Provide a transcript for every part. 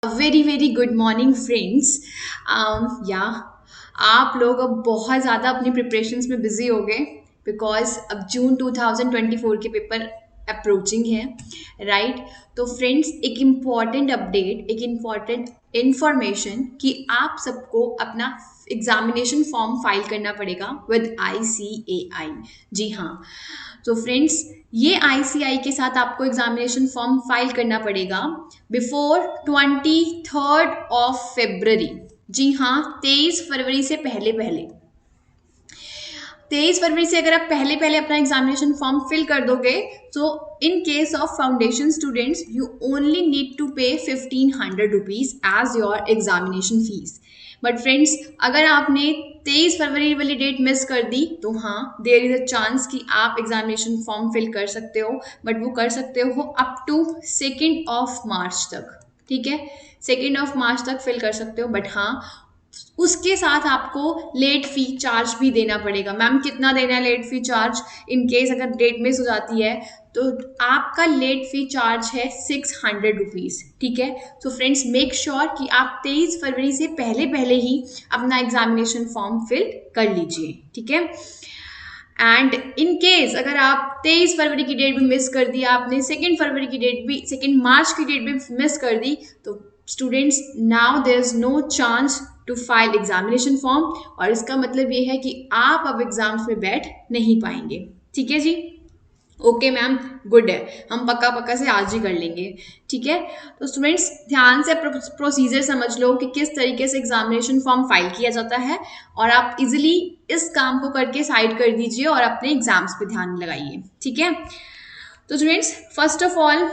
Very very good morning friends. या आप लोग अब बहुत ज़्यादा अपनी प्रिपरेशंस में बिजी हो गए बिकॉज अब जून 2024 के पेपर अप्रोचिंग है, राइट। तो फ्रेंड्स, एक इम्पॉर्टेंट अपडेट, एक इम्पॉर्टेंट इंफॉर्मेशन कि आप सबको अपना एग्जामिनेशन फॉर्म फाइल करना पड़ेगा विद ICAI। जी हाँ। तो फ्रेंड्स, ये ICAI के साथ आपको एग्जामिनेशन फॉर्म फाइल करना पड़ेगा बिफोर 23rd of February। जी हाँ, 23 फरवरी से पहले पहले। 23 फरवरी से अगर आप पहले पहले अपना एग्जामिनेशन फॉर्म फिल कर दोगे तो in case of foundation students you only need to pay 1500 rupees as your examination fees. But friends, अगर आपने 23 फरवरी वाली डेट मिस कर दी तो हाँ, देयर इज अ चांस कि आप एग्जामिनेशन फॉर्म फिल कर सकते हो, बट वो कर सकते हो अप टू 2 मार्च तक। ठीक है, 2 मार्च तक फिल कर सकते हो, बट हाँ, उसके साथ आपको लेट फी चार्ज भी देना पड़ेगा। मैम, कितना देना है late fee charge? In case अगर डेट मिस हो जाती है तो आपका लेट फी चार्ज है 600 रुपीज़। ठीक है। तो फ्रेंड्स, मेक श्योर कि आप 23 फरवरी से पहले पहले ही अपना एग्जामिनेशन फॉर्म फिल कर लीजिए। ठीक है। एंड इन केस अगर आप 23 फरवरी की डेट भी मिस कर दी, आपने 2 फरवरी की डेट भी, 2 मार्च की डेट भी मिस कर दी, तो students, now there is no chance to file examination form. और इसका मतलब ये है कि आप अब एग्जाम्स में बैठ नहीं पाएंगे। ठीक है जी। ओके मैम, गुड है, हम पक्का पक्का से आज ही कर लेंगे। ठीक है। तो स्टूडेंट्स, ध्यान से प्रोसीजर समझ लो कि किस तरीके से एग्जामिनेशन फॉर्म फाइल किया जाता है, और आप इजिली इस काम को करके साइड कर दीजिए और अपने एग्जाम्स पे ध्यान लगाइए। ठीक है। तो स्टूडेंट्स, फर्स्ट ऑफ ऑल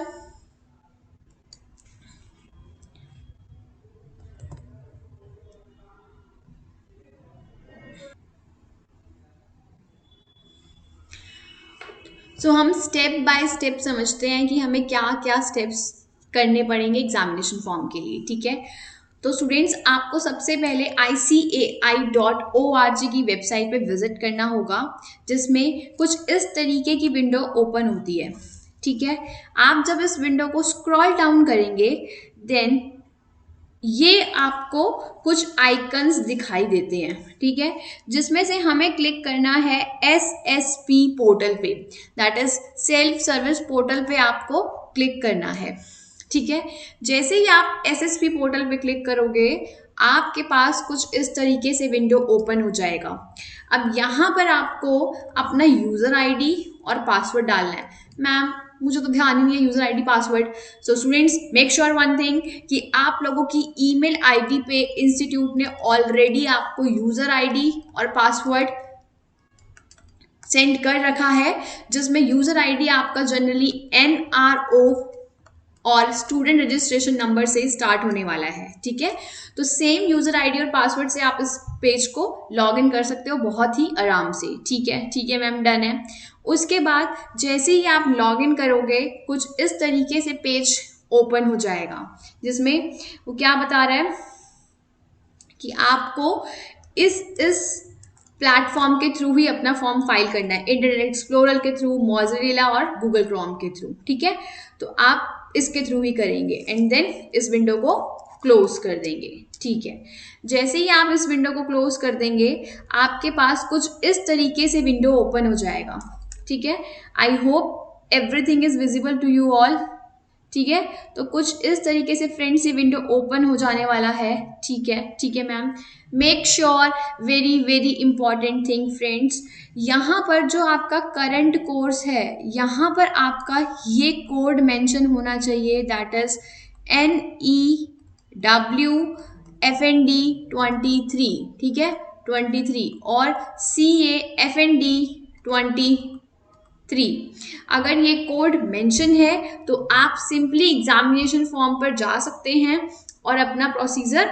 हम स्टेप बाय स्टेप समझते हैं कि हमें क्या क्या स्टेप्स करने पड़ेंगे एग्जामिनेशन फॉर्म के लिए। ठीक है। तो स्टूडेंट्स, आपको सबसे पहले ICAI.org की वेबसाइट पे विजिट करना होगा, जिसमें कुछ इस तरीके की विंडो ओपन होती है। ठीक है। आप जब इस विंडो को स्क्रॉल डाउन करेंगे, देन ये आपको कुछ आइकन्स दिखाई देते हैं। ठीक है। जिसमें से हमें क्लिक करना है SSP पोर्टल पे, that is self service portal पे आपको क्लिक करना है। ठीक है। जैसे ही आप SSP पोर्टल पे क्लिक करोगे, आपके पास कुछ इस तरीके से विंडो ओपन हो जाएगा। अब यहाँ पर आपको अपना यूजर आईडी और पासवर्ड डालना है। मैम, मुझे तो ध्यान ही नहीं है user ID password. So students, make sure one thing कि आप लोगों की ईमेल आईडी पे इंस्टीट्यूट ने ऑलरेडी आपको यूजर आईडी और पासवर्ड सेंड कर रखा है, जिसमें यूजर आईडी आपका जनरली NRO और स्टूडेंट रजिस्ट्रेशन नंबर से स्टार्ट होने वाला है। ठीक है। तो सेम यूजर आईडी और पासवर्ड से आप इस पेज को लॉग इन कर सकते हो बहुत ही आराम से। ठीक है। ठीक है मैम, डन है। उसके बाद जैसे ही आप लॉग इन करोगे, कुछ इस तरीके से पेज ओपन हो जाएगा, जिसमें वो क्या बता रहा है कि आपको इस प्लेटफॉर्म के थ्रू ही अपना फॉर्म फाइल करना है, इंटरनेट एक्सप्लोरर के थ्रू, मोज़िला और गूगल क्रोम के थ्रू। ठीक है। तो आप इसके थ्रू ही करेंगे एंड देन इस विंडो को क्लोज कर देंगे। ठीक है। जैसे ही आप इस विंडो को क्लोज कर देंगे, आपके पास कुछ इस तरीके से विंडो ओपन हो जाएगा। ठीक है। I hope everything is visible to you all. ठीक है। तो कुछ इस तरीके से फ्रेंड्स ये विंडो ओपन हो जाने वाला है। ठीक है। ठीक है ma'am. Make sure, very very important thing friends, यहाँ पर जो आपका करंट कोर्स है, यहाँ पर आपका ये कोड मेंशन होना चाहिए, दैट इज NEWFND23। ठीक है, 23 और CAFND23। अगर ये कोड मेंशन है तो आप सिंपली एग्जामिनेशन फॉर्म पर जा सकते हैं और अपना प्रोसीजर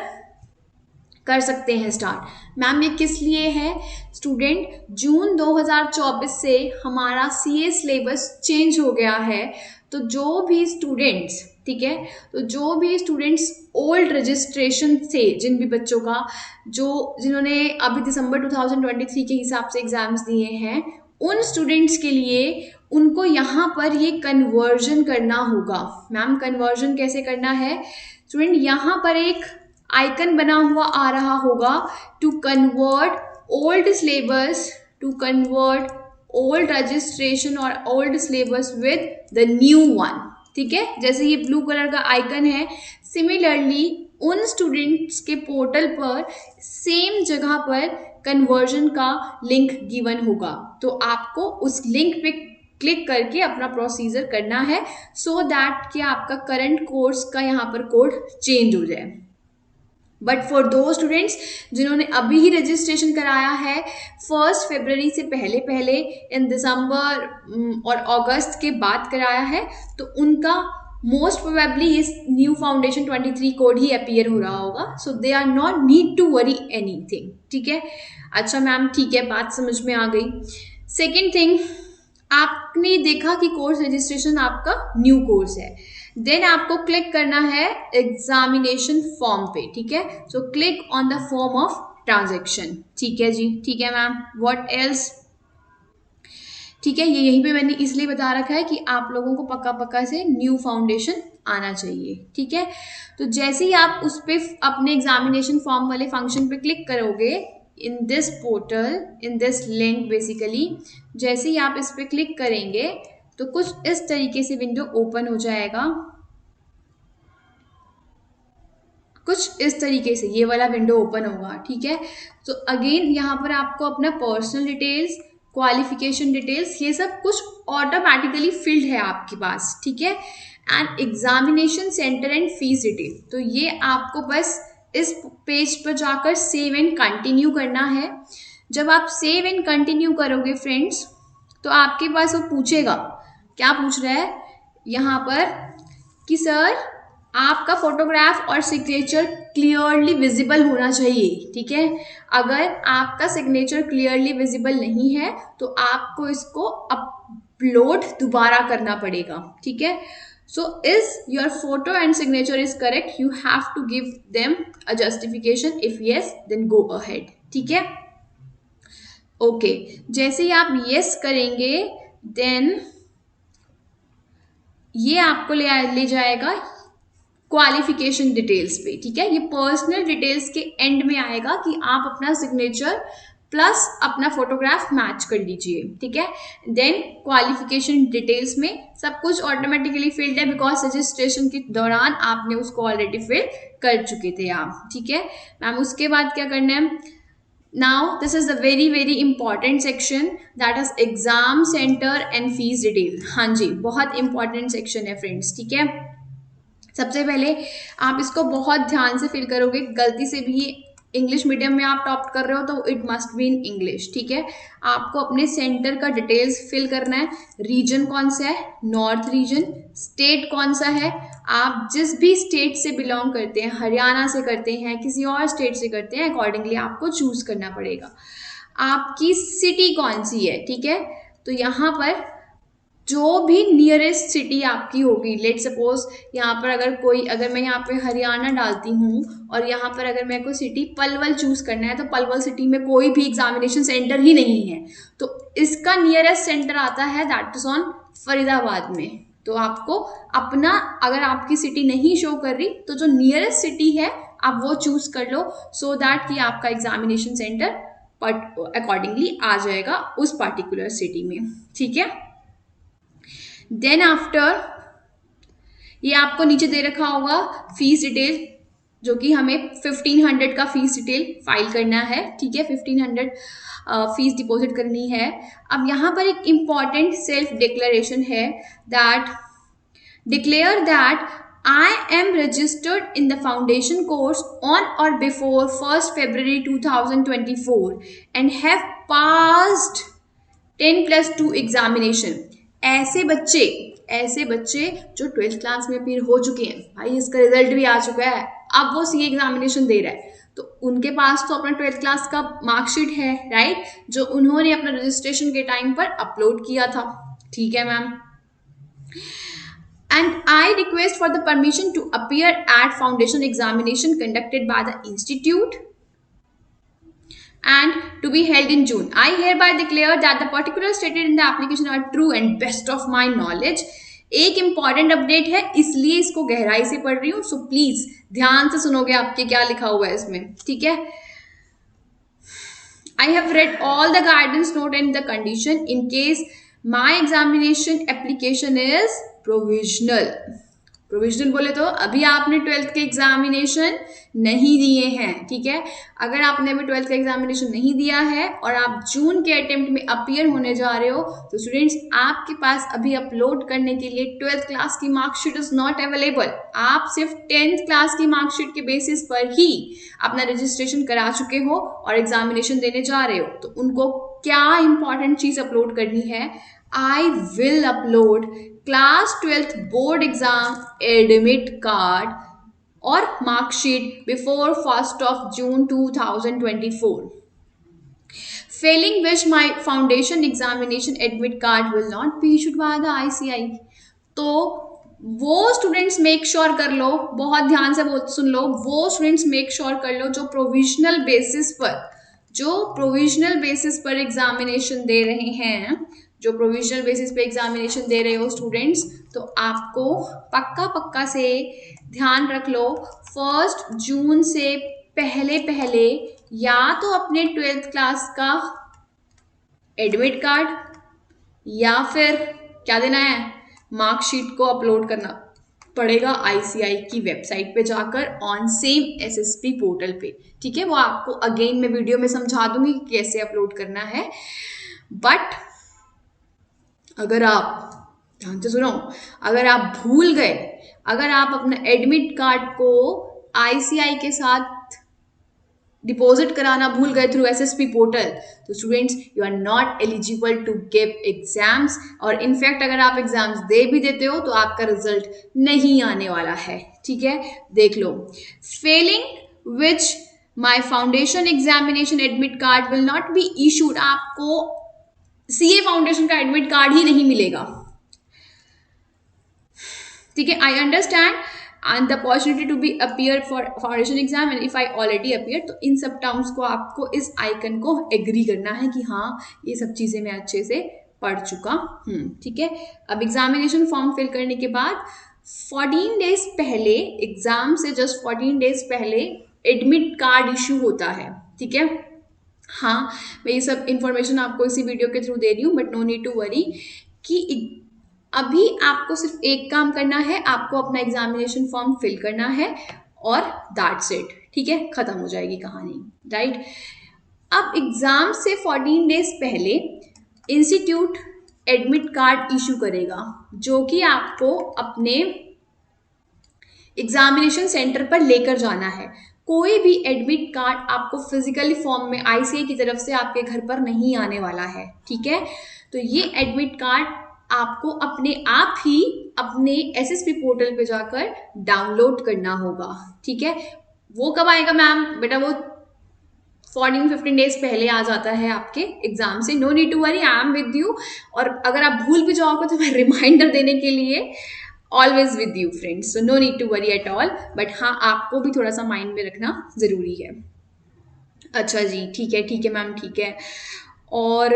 कर सकते हैं स्टार्ट। मैम, ये किस लिए है? स्टूडेंट, जून 2024 से हमारा CA सिलेबस चेंज हो गया है। तो जो भी स्टूडेंट्स, ठीक है, तो जो भी स्टूडेंट्स ओल्ड रजिस्ट्रेशन से, जिन भी बच्चों का जिन्होंने अभी दिसंबर 2023 के हिसाब से एग्जाम्स दिए हैं, उन स्टूडेंट्स के लिए उनको यहाँ पर ये कन्वर्जन करना होगा। मैम कन्वर्जन कैसे करना है स्टूडेंट, यहाँ पर एक आइकन बना हुआ आ रहा होगा, to convert old syllabus, to convert old registration और old syllabus with the new one. ठीक है, जैसे ये ब्लू कलर का आइकन है, सिमिलरली उन स्टूडेंट्स के पोर्टल पर सेम जगह पर कन्वर्जन का लिंक गिवन होगा, तो आपको उस लिंक पे क्लिक करके अपना प्रोसीजर करना है, सो दैट कि आपका करंट कोर्स का यहाँ पर कोड चेंज हो जाए। बट फॉर दो स्टूडेंट्स जिन्होंने अभी ही रजिस्ट्रेशन कराया है 1 फरवरी से पहले पहले, इन दिसंबर और अगस्त के बाद कराया है, तो उनका मोस्ट प्रोबेबली इस न्यू फाउंडेशन 23 कोड ही अपीयर हो रहा होगा, so they are not need to worry anything. ठीक है, अच्छा मैम ठीक है, बात समझ में आ गई। सेकेंड थिंग, आपने देखा कि कोर्स रजिस्ट्रेशन आपका न्यू कोर्स है, देन आपको क्लिक करना है एग्जामिनेशन फॉर्म पे। ठीक है, so click on the form of transaction. ठीक है जी, ठीक है मैम, व्हाट एल्स? ठीक है, ये यहीं पे मैंने इसलिए बता रखा है कि आप लोगों को पक्का पक्का से न्यू फाउंडेशन आना चाहिए। ठीक है, तो जैसे ही आप उस पर अपने एग्जामिनेशन फॉर्म वाले फंक्शन पे क्लिक करोगे in this portal, in this link basically, जैसे ही आप इस पर क्लिक करेंगे तो कुछ इस तरीके से विंडो ओपन हो जाएगा, कुछ इस तरीके से ये वाला विंडो ओपन होगा। ठीक है, तो अगेन यहाँ पर आपको अपना पर्सनल डिटेल्स, क्वालिफिकेशन डिटेल्स, ये सब कुछ ऑटोमेटिकली फिल्ड है आपके पास। ठीक है, and examination centre and fees detail, तो ये आपको बस इस पेज पर जाकर सेव एंड कंटिन्यू करना है। जब आप सेव एंड कंटिन्यू करोगे फ्रेंड्स, तो आपके पास वो पूछेगा, क्या पूछ रहा है यहाँ पर कि सर आपका फोटोग्राफ और सिग्नेचर क्लियरली विजिबल होना चाहिए। ठीक है, अगर आपका सिग्नेचर क्लियरली विजिबल नहीं है तो आपको इसको अपलोड दोबारा करना पड़ेगा। ठीक है, so is your photo and signature is correct, you have to give them a justification, if yes then go ahead. ठीक है, ओके, जैसे ही आप यस करेंगे देन ये आपको ले जाएगा क्वालिफिकेशन डिटेल्स पे। ठीक है, ये पर्सनल डिटेल्स के एंड में आएगा कि आप अपना सिग्नेचर प्लस अपना फोटोग्राफ मैच कर लीजिए। ठीक है, देन क्वालिफिकेशन डिटेल्स में सब कुछ ऑटोमेटिकली फिल्ड है, बिकॉज रजिस्ट्रेशन के दौरान आपने उसको ऑलरेडी फिल कर चुके थे आप। ठीक है मैम, उसके बाद क्या करना है, now this is the very very important section, that is exam centre and fees detail. हाँ जी, बहुत इंपॉर्टेंट सेक्शन है फ्रेंड्स। ठीक है, सबसे पहले आप इसको बहुत ध्यान से फिल करोगे, गलती से भी इंग्लिश मीडियम में आप टॉप कर रहे हो तो it must be in English. ठीक है, आपको अपने सेंटर का डिटेल्स फिल करना है, रीजन कौन सा है, नॉर्थ रीजन, स्टेट कौन सा है, आप जिस भी स्टेट से बिलोंग करते हैं, हरियाणा से करते हैं, किसी और स्टेट से करते हैं, अकॉर्डिंगली आपको चूज करना पड़ेगा। आपकी सिटी कौन सी है, ठीक है, तो यहाँ पर जो भी नियरेस्ट सिटी आपकी होगी, लेट सपोज यहाँ पर अगर मैं यहाँ पे हरियाणा डालती हूँ और यहाँ पर अगर मेरे को सिटी पलवल चूज करना है, तो पलवल सिटी में कोई भी एग्जामिनेशन सेंटर ही नहीं है, तो इसका नियरेस्ट सेंटर आता है दैट इज ऑन फरीदाबाद में। तो आपको अपना, अगर आपकी सिटी नहीं शो कर रही तो जो नियरेस्ट सिटी है आप वो चूज कर लो, सो दैट कि आपका एग्जामिनेशन सेंटर अकॉर्डिंगली आ जाएगा उस पर्टिकुलर सिटी में। ठीक है, देन आफ्टर ये आपको नीचे दे रखा होगा फीस डिटेल, जो कि हमें 1500 का फीस डिटेल फाइल करना है। ठीक है, 1500 फीस डिपॉजिट करनी है। अब यहाँ पर एक इम्पॉर्टेंट सेल्फ डिक्लेरेशन है, that declare that I am registered in the foundation course on or before 1st February 2024 and have passed 10+2 examination. ऐसे बच्चे जो 12th क्लास में अपीयर हो चुके हैं, भाई इसका रिजल्ट भी आ चुका है, अब वो सीए एग्जामिनेशन दे रहा है, तो उनके पास तो अपना 12th क्लास का मार्कशीट है, राइट, जो उन्होंने अपना रजिस्ट्रेशन के टाइम पर अपलोड किया था। ठीक है ma'am, and I request for the permission to appear at foundation examination conducted by the institute and to be held in June. I hereby declare that the particulars stated in the application are true and best of my knowledge. एक important update है, इसलिए इसको गहराई से पढ़ रही हूँ, so please ध्यान से सुनोगे आपके क्या लिखा हुआ है इसमें, ठीक है. I have read all the guidance note and the condition in case my examination application is provisional. Provisional बोले तो अभी आपने 12th के एग्जामिनेशन नहीं दिए हैं, ठीक है. अगर आपने अभी 12th का एग्जामिनेशन नहीं दिया है और आप जून के अटेम्प्ट में अपीयर होने जा रहे हो, तो स्टूडेंट्स आपके पास अभी अपलोड करने के लिए 12th क्लास की मार्कशीट इज नॉट अवेलेबल. आप सिर्फ 10th क्लास की मार्कशीट के बेसिस पर ही अपना रजिस्ट्रेशन करा चुके हो और एग्जामिनेशन देने जा रहे हो. तो उनको क्या इंपॉर्टेंट चीज अपलोड करनी है, I will upload class 12th board exam admit card or mark sheet before 1st of June 2024. Failing which my foundation examination admit card will not be issued by the ICI. तो वो students make sure कर लो, बहुत ध्यान से सुन लो, वो students make sure कर लो जो provisional basis पर एग्जामिनेशन दे रहे हैं, जो प्रोविजनल बेसिस पे एग्जामिनेशन दे रहे हो स्टूडेंट्स, तो आपको पक्का से ध्यान रख लो 1 जून से पहले या तो अपने 12th क्लास का एडमिट कार्ड या फिर क्या देना है, मार्कशीट को अपलोड करना पड़ेगा ICI की वेबसाइट पे जाकर ऑन सेम SSP पोर्टल पे, ठीक है. वो आपको अगेन मैं वीडियो में समझा दूंगी कि कैसे अपलोड करना है. बट अगर आप ध्यान से सुनो, अगर आप भूल गए, अगर आप अपना एडमिट कार्ड को ICI के साथ डिपॉजिट कराना भूल गए थ्रू SSP पोर्टल, तो students you are not eligible to give exams. और इनफैक्ट अगर आप एग्जाम्स दे भी देते हो तो आपका रिजल्ट नहीं आने वाला है, ठीक है. देख लो, failing which my foundation examination admit card will not be issued. आपको CA फाउंडेशन का एडमिट कार्ड ही नहीं मिलेगा, ठीक है. I understand and the opportunity to be appear for foundation exam and if I already appear, तो इन सब terms को आपको इस आइकन को एग्री करना है कि हाँ ये सब चीज़ें मैं अच्छे से पढ़ चुका हूँ, ठीक है. अब एग्जामिनेशन फॉर्म फिल करने के बाद 14 डेज पहले, एग्जाम से जस्ट 14 डेज पहले एडमिट कार्ड इशू होता है, ठीक है. हाँ, मैं ये सब इंफॉर्मेशन आपको इसी वीडियो के थ्रू दे रही हूँ, but no need to worry कि अभी आपको सिर्फ एक काम करना है, आपको अपना एग्जामिनेशन फॉर्म फिल करना है और दैट्स इट, ठीक है. खत्म हो जाएगी कहानी, राइट. अब एग्जाम से 14 डेज पहले इंस्टीट्यूट एडमिट कार्ड इशू करेगा, जो कि आपको अपने एग्जामिनेशन सेंटर पर लेकर जाना है. कोई भी एडमिट कार्ड आपको फिजिकली फॉर्म में ICI की तरफ से आपके घर पर नहीं आने वाला है, ठीक है. तो ये एडमिट कार्ड आपको अपने आप ही अपने SSP पोर्टल पे जाकर डाउनलोड करना होगा, ठीक है. वो कब आएगा मैम? बेटा वो 14-15 डेज पहले आ जाता है आपके एग्जाम से. No need to worry, I am with you. और अगर आप भूल भी जाओगे तो मैं रिमाइंडर देने के लिए always with you friends, so no need to worry at all. But हाँ, आपको भी थोड़ा सा माइंड में रखना ज़रूरी है. अच्छा जी, ठीक है मैम, ठीक है. और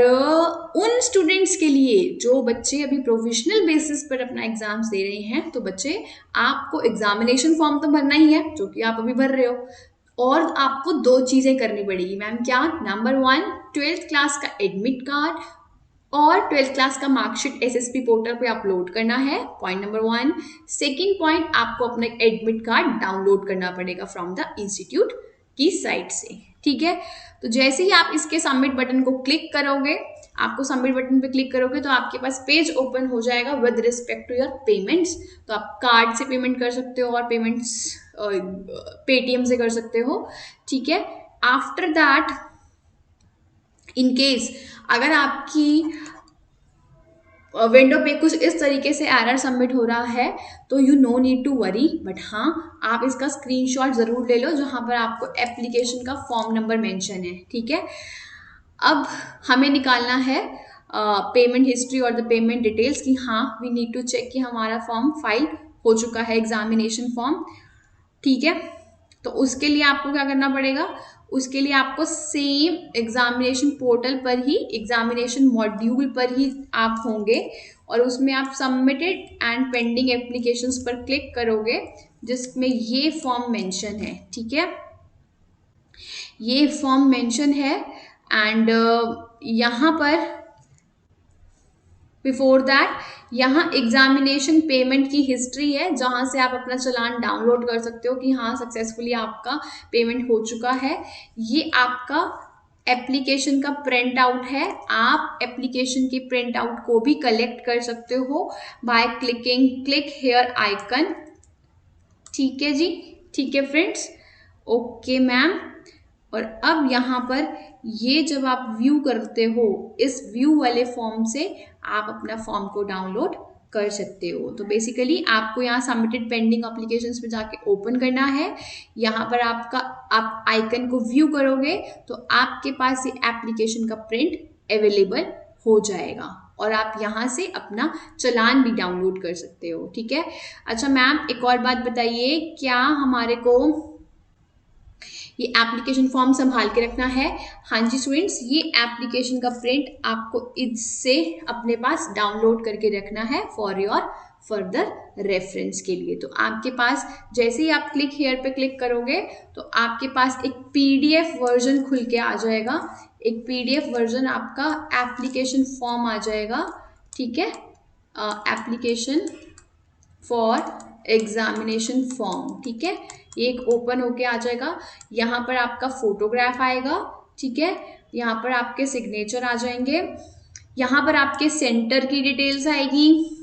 उन स्टूडेंट्स के लिए जो बच्चे अभी प्रोविजनल बेसिस पर अपना एग्जाम्स दे रहे हैं, तो बच्चे आपको एग्जामिनेशन फॉर्म तो भरना ही है, जो कि आप अभी भर रहे हो, और आपको 2 चीज़ें करनी पड़ेगी मैम. क्या? नंबर 1, 12th क्लास का एडमिट कार्ड और 12th क्लास का मार्कशीट SSP पोर्टल पे अपलोड करना है, पॉइंट नंबर 1. सेकेंड पॉइंट, आपको अपना एडमिट कार्ड डाउनलोड करना पड़ेगा फ्रॉम द इंस्टीट्यूट की साइट से, ठीक है. तो जैसे ही आप इसके सबमिट बटन को क्लिक करोगे, आपको सबमिट बटन पे क्लिक करोगे तो आपके पास पेज ओपन हो जाएगा with respect to your payments. तो आप कार्ड से पेमेंट कर सकते हो और पेमेंट्स पेटीएम से कर सकते हो, ठीक है. आफ्टर दैट, इन केस अगर आपकी विंडो पे कुछ इस तरीके से एरर सबमिट हो रहा है, तो you no need to worry. But हाँ, आप इसका स्क्रीनशॉट ज़रूर ले लो जहाँ पर आपको एप्लीकेशन का फॉर्म नंबर मेंशन है, ठीक है. अब हमें निकालना है पेमेंट हिस्ट्री और द पेमेंट डिटेल्स कि हाँ, वी नीड टू चेक कि हमारा फॉर्म फाइल हो चुका है, एग्जामिनेशन फॉर्म, ठीक है. तो उसके लिए आपको क्या करना पड़ेगा, उसके लिए आपको सेम एग्जामिनेशन पोर्टल पर ही, एग्जामिनेशन मॉड्यूल पर ही आप होंगे और उसमें आप सबमिटेड एंड पेंडिंग एप्लीकेशंस पर क्लिक करोगे जिसमें ये फॉर्म मेंशन है, ठीक है, ये फॉर्म मेंशन है। एंड यहाँ पर बिफोर दैट यहाँ एग्जामिनेशन पेमेंट की हिस्ट्री है जहाँ से आप अपना चालान डाउनलोड कर सकते हो कि हाँ सक्सेसफुली आपका पेमेंट हो चुका है। ये आपका एप्लीकेशन का प्रिंट आउट है, आप एप्लीकेशन की प्रिंट आउट को भी कलेक्ट कर सकते हो by clicking click here icon, ठीक है जी, ठीक है फ्रेंड्स, ओके मैम। और अब यहाँ पर ये जब आप व्यू करते हो इस व्यू वाले फॉर्म से आप अपना फॉर्म को डाउनलोड कर सकते हो। तो बेसिकली आपको यहाँ सबमिटेड पेंडिंग एप्लीकेशंस पे जाके ओपन करना है, यहाँ पर आप आइकन को व्यू करोगे तो आपके पास ये एप्लीकेशन का प्रिंट अवेलेबल हो जाएगा और आप यहाँ से अपना चालान भी डाउनलोड कर सकते हो, ठीक है। अच्छा मैम एक और बात बताइए, क्या हमारे को ये एप्लीकेशन फॉर्म संभाल के रखना है? हाँ जी स्टूडेंट्स, ये एप्लीकेशन का प्रिंट आपको इससे अपने पास डाउनलोड करके रखना है फॉर योर फर्दर रेफरेंस के लिए। तो आपके पास जैसे ही आप क्लिक हेयर पे क्लिक करोगे तो आपके पास एक पीडीएफ वर्जन खुल के आ जाएगा, एक पीडीएफ वर्जन आपका एप्लीकेशन फॉर्म आ जाएगा, ठीक है, एप्लीकेशन फॉर एग्जामिनेशन फॉर्म, ठीक है, एक ओपन होके आ जाएगा। यहाँ पर आपका फोटोग्राफ आएगा, ठीक है, यहाँ पर आपके सिग्नेचर आ जाएंगे, यहाँ पर आपके सेंटर की डिटेल्स आएगी,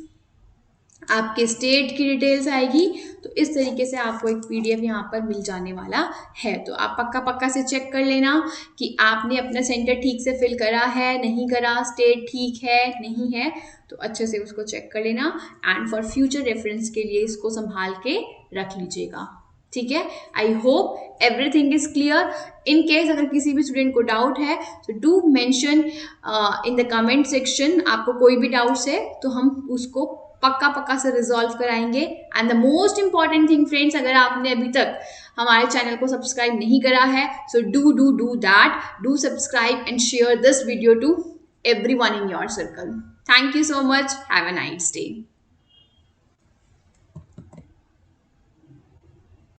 आपके स्टेट की डिटेल्स आएगी। तो इस तरीके से आपको एक पीडीएफ यहाँ पर मिल जाने वाला है। तो आप पक्का पक्का से चेक कर लेना कि आपने अपना सेंटर ठीक से फिल करा है नहीं करा, स्टेट ठीक है नहीं है, तो अच्छे से उसको चेक कर लेना एंड फॉर फ्यूचर रेफरेंस के लिए इसको संभाल के रख लीजिएगा, ठीक है। I hope everything is clear. In case अगर किसी भी स्टूडेंट को डाउट है तो do mention in the comment section, आपको कोई भी डाउट्स है तो हम उसको पक्का से रिजॉल्व कराएंगे। And the most important thing friends, अगर आपने अभी तक हमारे चैनल को सब्सक्राइब नहीं करा है so do that, do subscribe and share this video to everyone in your circle. Thank you so much. Have a nice day.